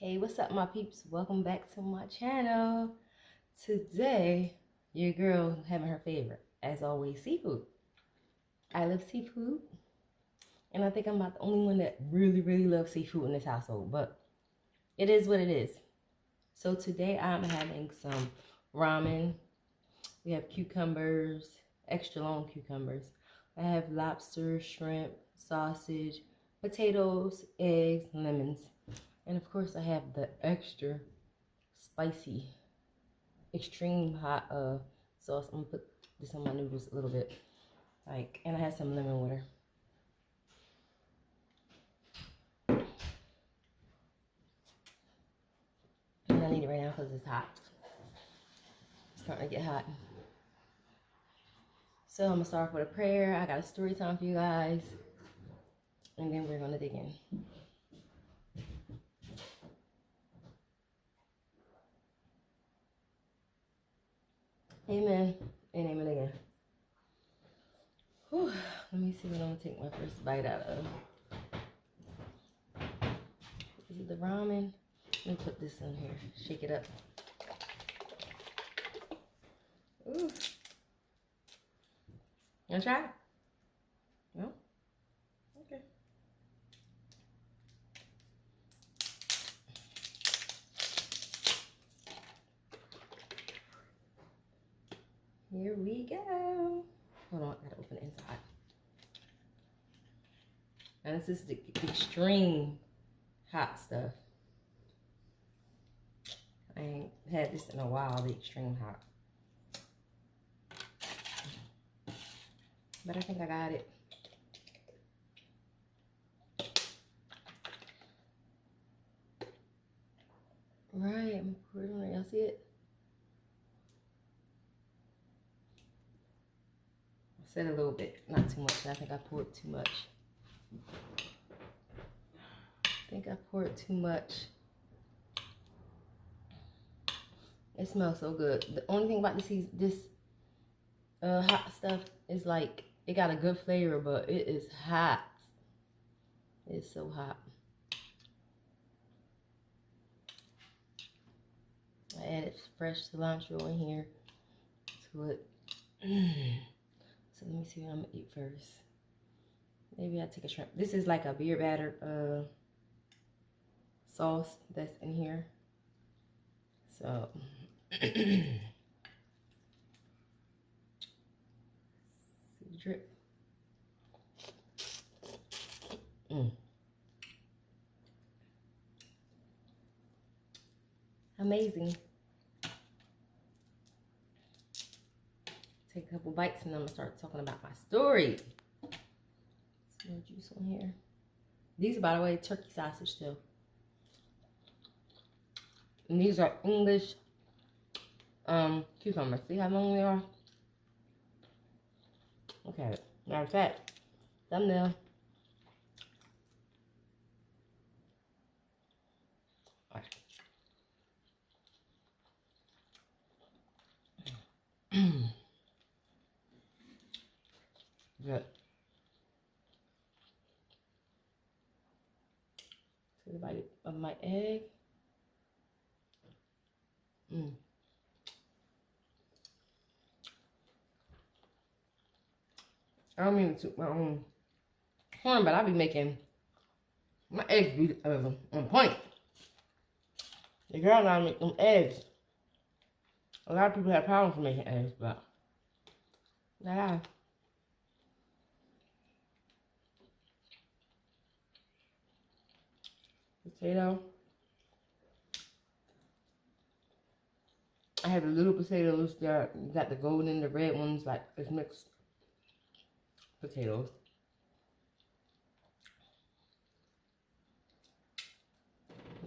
Hey, what's up, my peeps? Welcome back to my channel. Today, your girl having her favorite, as always, seafood. I love seafood, and I think I'm not the only one that really loves seafood in this household, but it is what it is. So today, I'm having some ramen. We have cucumbers, extra long cucumbers. I have lobster, shrimp, sausage, potatoes, eggs, lemons. And of course, I have the extra spicy, extreme hot sauce. I'm gonna put this on my noodles a little bit. And I have some lemon water. And I need it right now because it's hot. It's starting to get hot. So I'm gonna start off with a prayer. I got a story time for you guys. And then we're gonna dig in. Amen and amen again. Whew. Let me see what I'm gonna take my first bite out of. Is it the ramen? Let me put this in here. Shake it up. Ooh. You wanna try it? No? Okay. Here we go. Hold on, I gotta open the inside. And this is the extreme hot stuff. I ain't had this in a while, the extreme hot. But I think I got it. Right, I'm gonna pour it on there. Y'all see it? I said a little bit, not too much. I think I poured too much. It smells so good. The only thing about this hot stuff is like it got a good flavor, but it is hot. It's so hot. I added fresh cilantro in here to it. So let me see what I'm gonna eat first. Maybe I'll take a shrimp. This is like a beer batter sauce that's in here. So see the drip. Amazing. Take a couple bites and I'm gonna start talking about my story. Some more juice on here. These are, by the way, turkey sausage too. And these are English cucumbers. See how long they are? Okay, matter of fact, thumbnail. All right. Good. Take a bite of my egg. I don't even took my own corn, but I be making my eggs be on point. The girl and I make them eggs. A lot of people have problems with making eggs, but not I. Potato. I have the little potatoes that got the golden and the red ones, like it's mixed potatoes.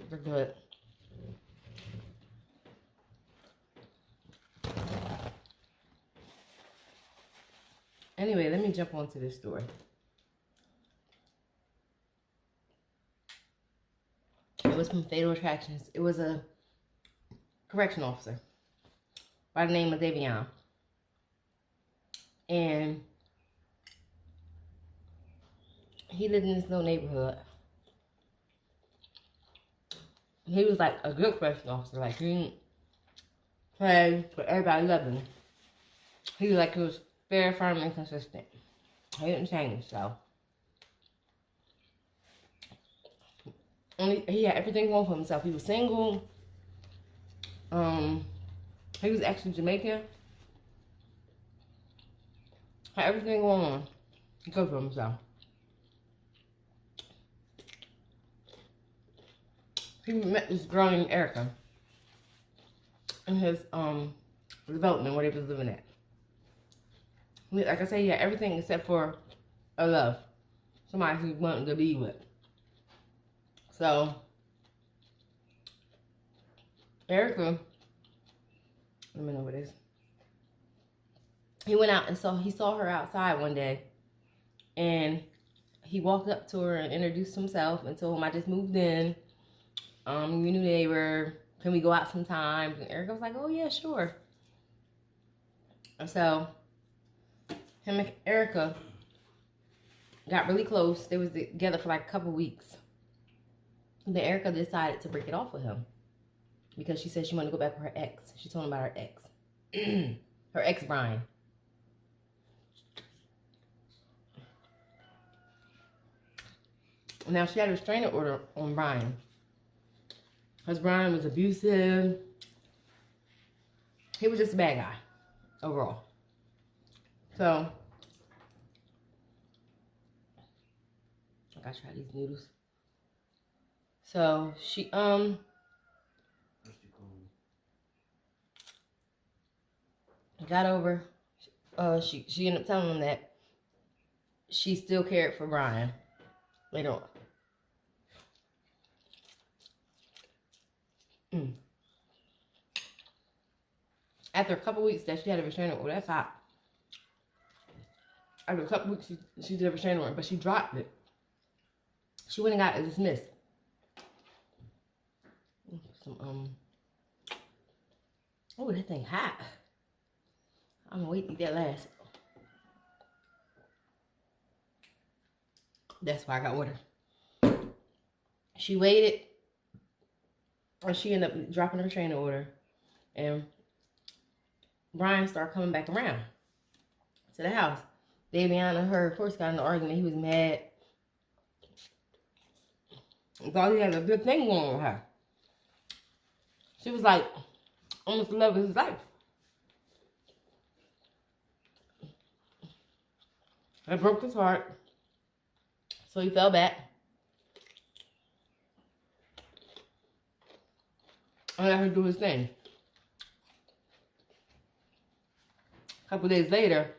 They're good. Anyway, let me jump onto this story. It was from Fatal Attractions. It was a correction officer by the name of Davion. And he lived in this little neighborhood. he was like a good correction officer. Like, he didn't play, but everybody loved him. He was fair, firm, and consistent. He didn't change, so. And he had everything going for himself. He was single. He was actually Jamaican. Had everything going on. Good for himself. He met this girl named Erica in his development where they was living at. Like I said, he had everything except for a love. Somebody he wanted to be with. So Erica, let me know what it is. He went out and he saw her outside one day, and he walked up to her and introduced himself and told him, "I just moved in. You new neighbor. Can we go out sometime?" And Erica was like, "Oh yeah, sure." And so him and Erica got really close. They was together for like a couple weeks. And then Erica decided to break it off with him because she said she wanted to go back with her ex. She told him about her ex. Her ex, Brian. Now, she had a restraining order on Brian because Brian was abusive. He was just a bad guy overall. So, I gotta try these noodles. So, she, got over, she ended up telling him that she still cared for Brian later on. After a couple weeks that she had a restraining order, that's hot. After a couple weeks, she did a restraining order, but she dropped it. She went and got it dismissed. Some, oh, that thing hot. I'm gonna wait to eat that last. That's why I got water. She waited, and she ended up dropping her restraining order, and Brian started coming back around to the house. Daviana, her, of course, got in an argument. He was mad. Thought he had a good thing going on with her. She was like almost the love of his life. It broke his heart. So he fell back. I let her do his thing. A couple days later,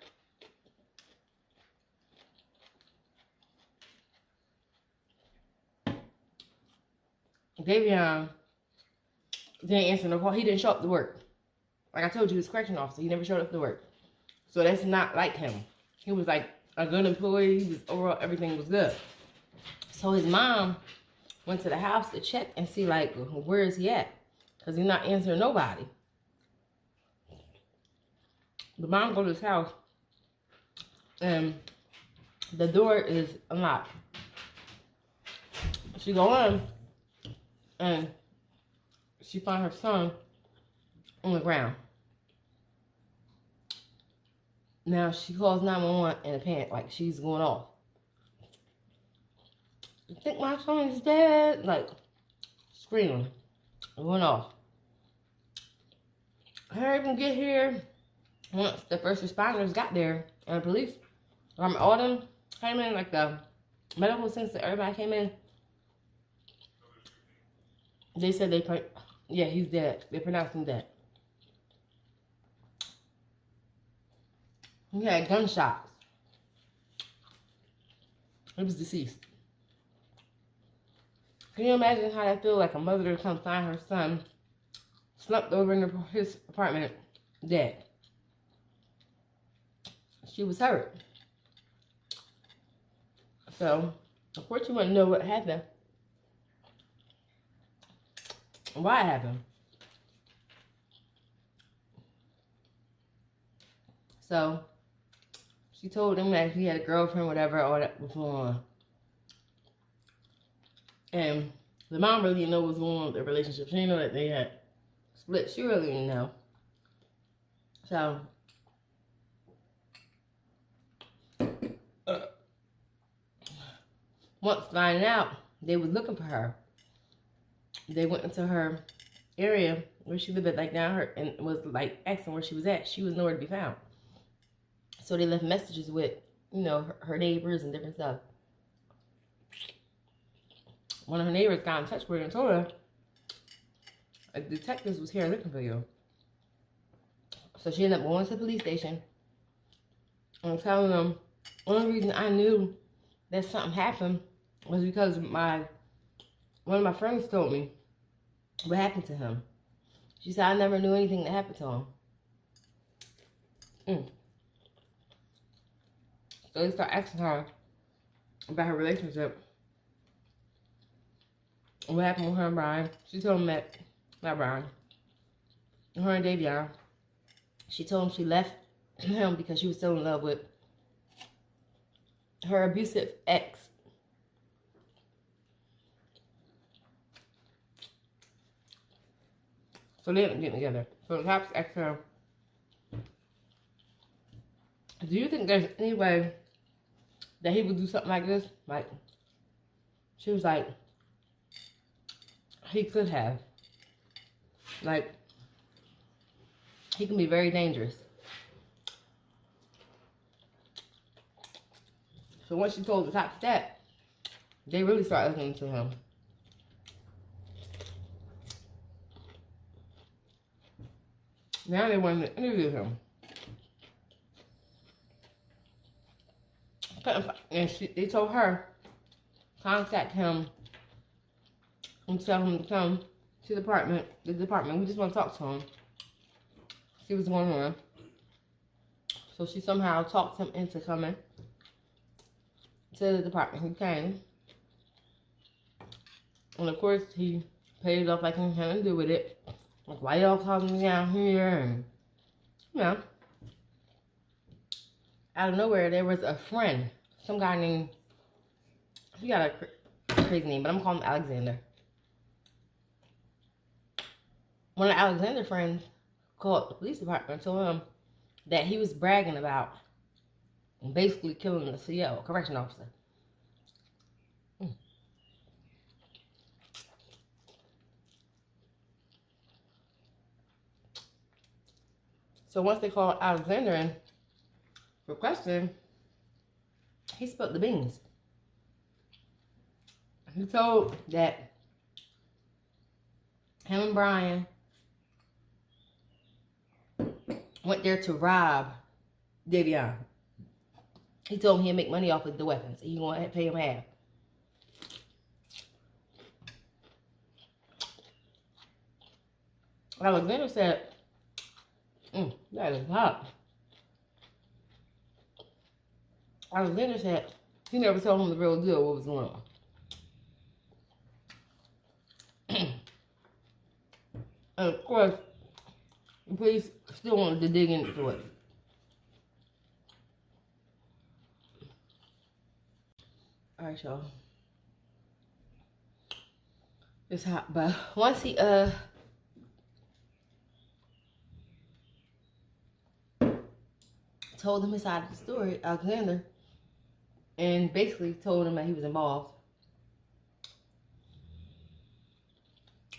Davion didn't answer no call. He didn't show up to work. Like I told you, he was a correction officer. He never showed up to work. So that's not like him. He was like a good employee. He was overall, everything was good. So his mom went to the house to check and see like, where is he at? Because he's not answering nobody. The mom goes to his house and the door is unlocked. She go in and she find her son on the ground. Now she calls 911 in a panic, like she's going off. You think my son is dead? Like screaming, going off. Hurry up and get here. Once the first responders got there and the police, all them came in, like the medical center, everybody came in. They said yeah, he's dead. They pronounced him dead. He had gunshots. He was deceased. Can you imagine how that feels, like a mother to come find her son slumped over in his apartment, dead? She was hurt. So, of course you want to know what happened. Why it happened. So, she told him that he had a girlfriend, whatever, all that was going on. And The mom really didn't know what was going on with their relationship. She didn't know that they had split. She really didn't know. So, once finding out, they was looking for her. They went into her area where she lived at, like down her, and was like asking where she was at. She was nowhere to be found. So they left messages with, you know, her neighbors and different stuff. One of her neighbors got in touch with her and told her, a detective was here looking for you. So she ended up going to the police station and telling them, only reason I knew that something happened was because one of my friends told me what happened to him. She said, I never knew anything that happened to him. So they start asking her about her relationship. What happened with her and Brian. She told him that, not Brian, her and Davion. She told him she left him because she was still in love with her abusive ex. So they ended up getting together. So the cops asked her, do you think there's any way that he would do something like this? Like, she was like, he could have. Like, he can be very dangerous. So once she told the cops that, they really started listening to him. Now they wanted to interview him. And they told her, contact him and tell him to come to the department. We just want to talk to him. See what's going on. So she somehow talked him into coming to the department. He came. And of course, he paid it off like he had nothing to do with it. Like, why y'all calling me down here? And, you know. Out of nowhere, there was a friend. Some guy named, he got a crazy name, but I'm calling him Alexander. One of Alexander's friends called the police department and told him that he was bragging about basically killing the CO, correction officer. So once they called Alexander in for questioning, he spilled the beans. He told that him and Brian went there to rob Davion. He told him he'd make money off of the weapons. He wanted to pay him half. Alexander said, that is hot. Alexander said he never told him the real deal, what was going on. And of course, the police still wanted to dig into it. Alright, y'all. It's hot, but once he told him his side of the story, Alexander, and basically told him that he was involved.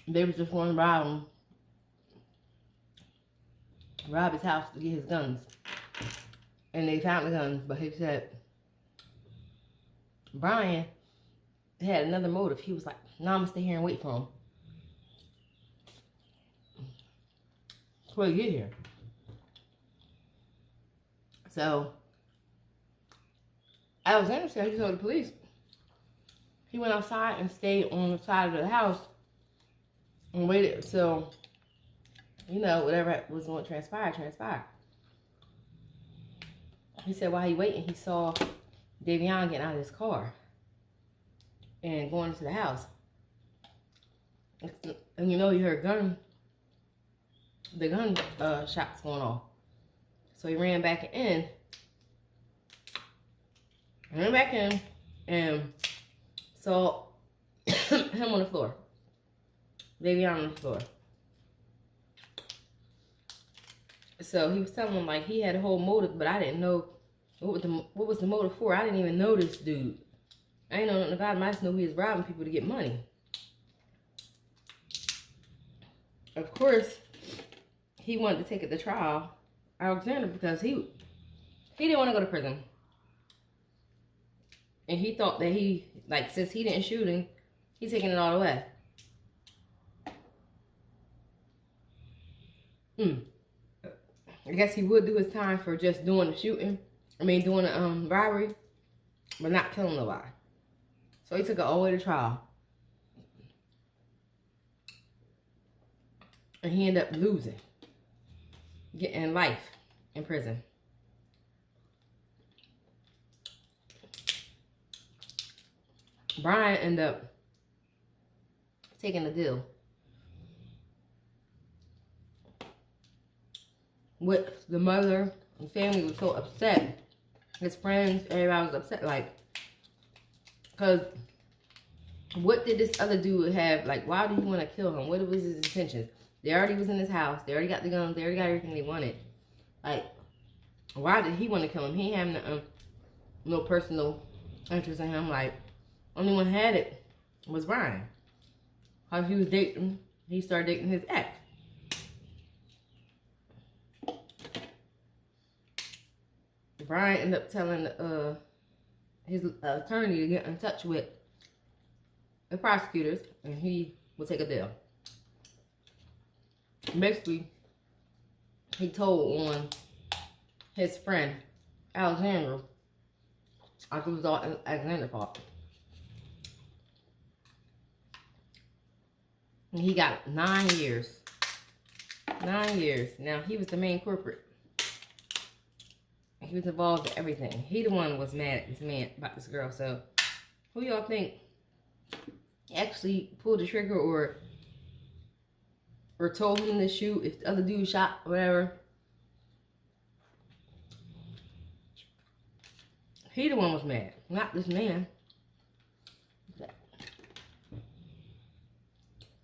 They were just going to rob his house to get his guns. And they found the guns, but he said Brian had another motive. He was like, no, I'm going to stay here and wait for him. That's why he get here. So, Alexander said he told the police he went outside and stayed on the side of the house and waited until, you know, whatever was going to transpire. He said while he waiting, he saw Davion getting out of his car and going into the house. And you know, he heard the gun shots going off. So he ran back in. And saw him on the floor. Davion on the floor. So he was telling him like he had a whole motive, but I didn't know what was the motive for. I didn't even know this dude. I ain't know nothing about him. I just know he was robbing people to get money. Of course, he wanted to take it to trial, Alexander, because he didn't want to go to prison. And he thought that since he didn't shoot him, he's taking it all away. I guess he would do his time for just doing the shooting. Doing the robbery, but not killing nobody. So he took it all the way to trial. And he ended up losing. Getting life in prison. Brian ended up taking a deal with the mother. The family was so upset. His friends, everybody was upset. Because what did this other dude have? Why did he want to kill him? What was his intentions? They already was in his house. They already got the guns. They already got everything they wanted. Why did he want to kill him? He ain't having no personal interest in him. Only one had it was Brian. How he was dating, he started dating his ex. Brian ended up telling his attorney to get in touch with the prosecutors, and he will take a deal. Basically, he told on his friend, Alexander, it was all Alexander's fault. And he got 9 years. 9 years. Now, he was the main corporate. He was involved in everything. He the one was mad at this man about this girl. So, who y'all think actually pulled the trigger or told him to shoot if the other dude shot or whatever? He the one was mad, not this man.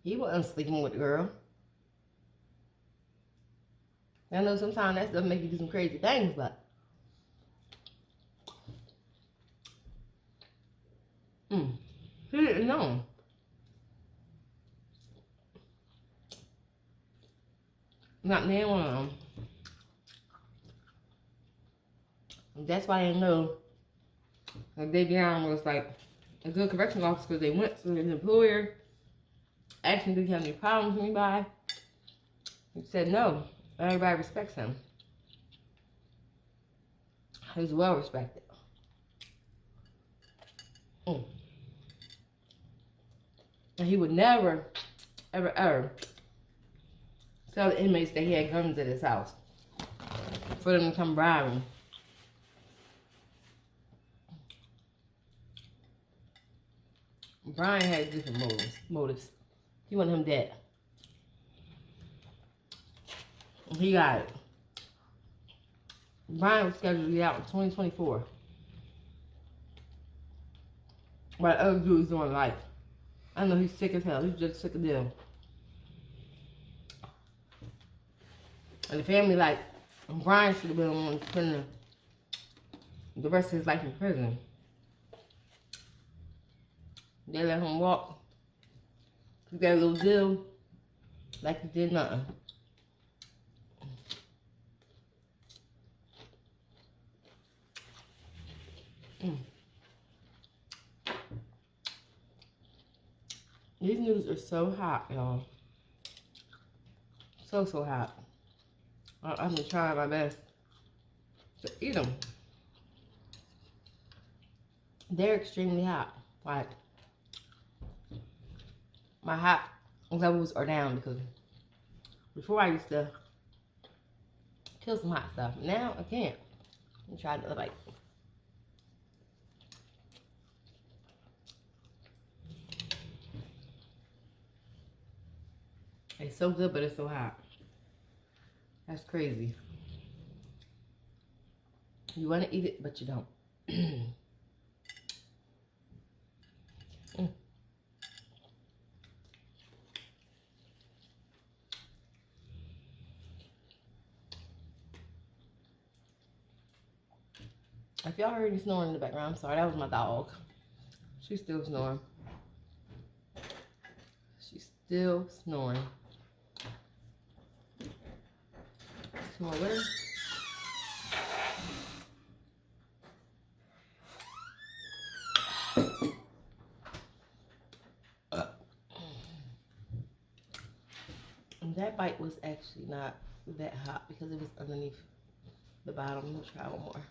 He wasn't sleeping with the girl. I know sometimes that stuff make you do some crazy things, but he didn't know. Not near one of them. That's why I didn't know that Davion was a good correctional officer, because they went to his employer, asked him, do you have any problems with anybody? He said no. Everybody respects him. He's well respected. And he would never, ever, ever tell the inmates that he had guns at his house for them to come bribe him. Brian had different motives. He wanted him dead. He got it. Brian was scheduled to get out in 2024. But other dude's doing life. I know he's sick as hell. He's just sick of them. And the family Brian should have been the one spending the rest of his life in prison. They let him walk. He got a little deal like he did nothing. These noodles are so hot, y'all. So hot. I'm gonna try my best to eat them. They're extremely hot. My hot levels are down, because before I used to kill some hot stuff. Now I can't. I'm trying to it's so good, but it's so hot. That's crazy. You want to eat it, but you don't. If y'all heard any snoring in the background, I'm sorry, that was my dog. She's still snoring. She's still snoring. Some more water. And that bite was actually not that hot because it was underneath the bottom. We'll try one more.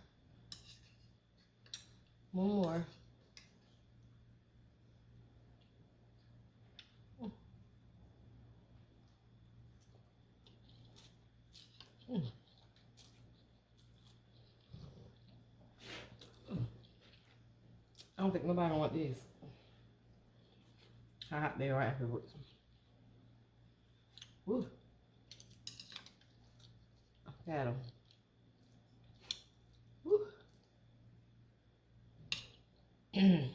One more. I don't think nobody want this. How hot they are afterwards. Woo. Got them. Woo. I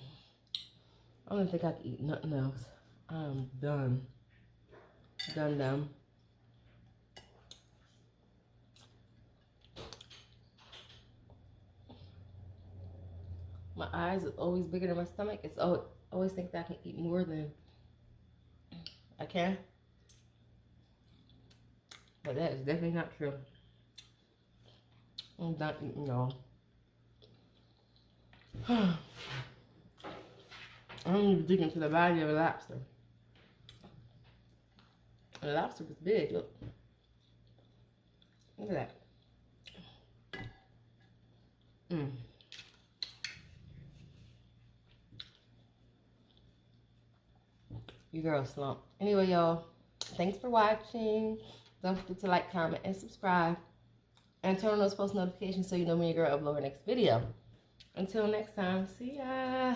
don't think I can eat nothing else. I'm done. Done. My eyes are always bigger than my stomach. It's always think that I can eat more than I can. But that is definitely not true. I'm not eating y'all. I'm even digging to the body of a lobster. And the lobster was big, look. Look at that. You girl slump. Anyway, y'all, thanks for watching. Don't forget to like, comment, and subscribe. And turn on those post notifications so you know when your girl upload her next video. Until next time, see ya.